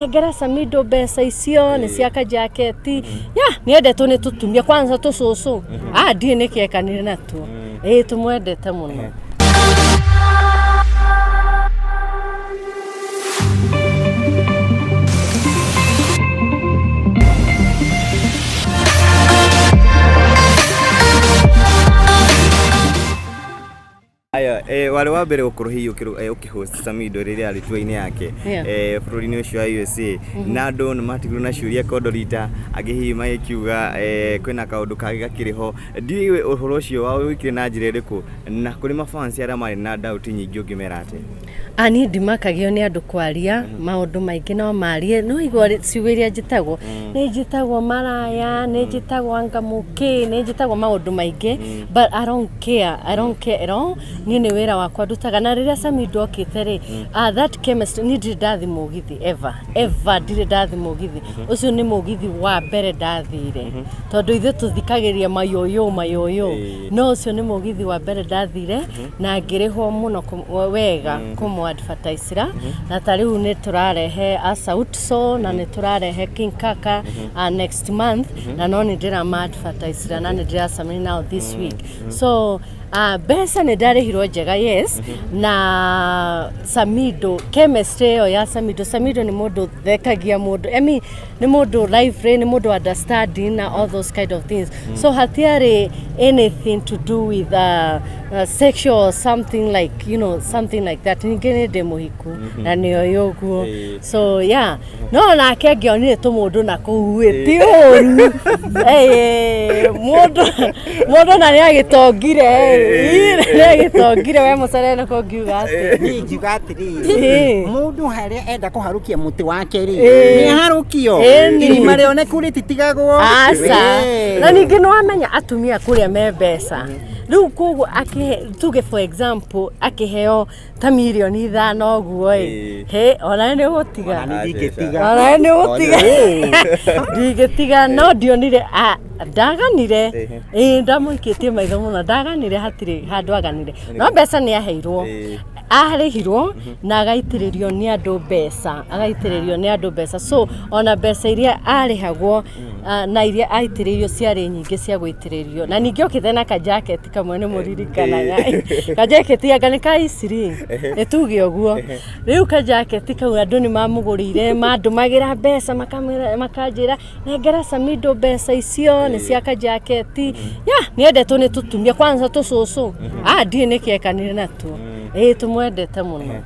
Ngera Samidoh mbeca icio ni cia kajaketi ya niendetwo ni tutumia kwanza tucucu ndie nikiekanire natuo tumwendete muno. Aya wale wa mbere gukuruhio ukihost Samidoh riria ari tuaini yake bururi-ini ucio wa U.S.A na andu ni matigirwo na ciuria kodorita agihi magikiuga kwina kaundu kage gakiriho ndiwe uhoro ucio wa wikire na njira iriku na kuri mafans aria mari na doubt nyingi ungimera ate ani ndimakagio ni andu kwaria maundu maingi no marie no igwa ciuria njitagwo ni njitagwo maraya ni njitagwo ngamuki ni njitagwo maundu maingi but I don't care at all ni wira wakwa ndutaga na riria Samidoh okite ri that chemist ni ndathi mugithi ever ndire ndathi mugithi ucio ni mugithi wa mbere ndathire tondu ithe tuthikagiria mayoyo no ucio ni mugithi wa mbere ndathire na ngirihwo muno wega kumu advertisera na tariu ni turarehe Cūcū na ni turarehe King Kaka next month na no ni ndira advertisera na ni ndira samini now this week so besa ni ndarihirwo njega yes na Samidoh chemistry ya Samidoh ni mundu thekagia mundu ni mundu life ni mundu understanding na all those kind of things so hatiari anything to do with sexual or something like something like that ningene de muhiku na niyo yoguo so yeah no na kengionire tu mundu na kuhuiti oru mundu na ni agitongire gitongire we mucerene ko ngiuga ati ngiuga atiri mundu haria enda kuharukia muti wake ri ni harukio ni marione kuri titigagwo asa na ningi no amenya atumia kuria me mbeca riu koguo tuge for example akiheo ta milioni 5 guo ona ni gutiga ndigetiga no ndionire ndaganire ndamuikitie maitho muno ndaganire hatire handu aganire no mbeca ni ahirihirwo na agaitiririo ni andu mbeca so ona mbeca iria arihagwo na iria aitiririo ciari nyingi cia guitiririo na ningi okithena ka jacket kamwe ni muririkanaga ka jacket anga ni ka isiri etuge oguo riu ka jacket kau andu ni mamugurire mandumagira mbeca makanjira ngera Samidoh mbeca icio ni cia ka jacket ya niendetwo ni tutumia kwanza tucucu ndie nikiekanire natuo tumwendete muno.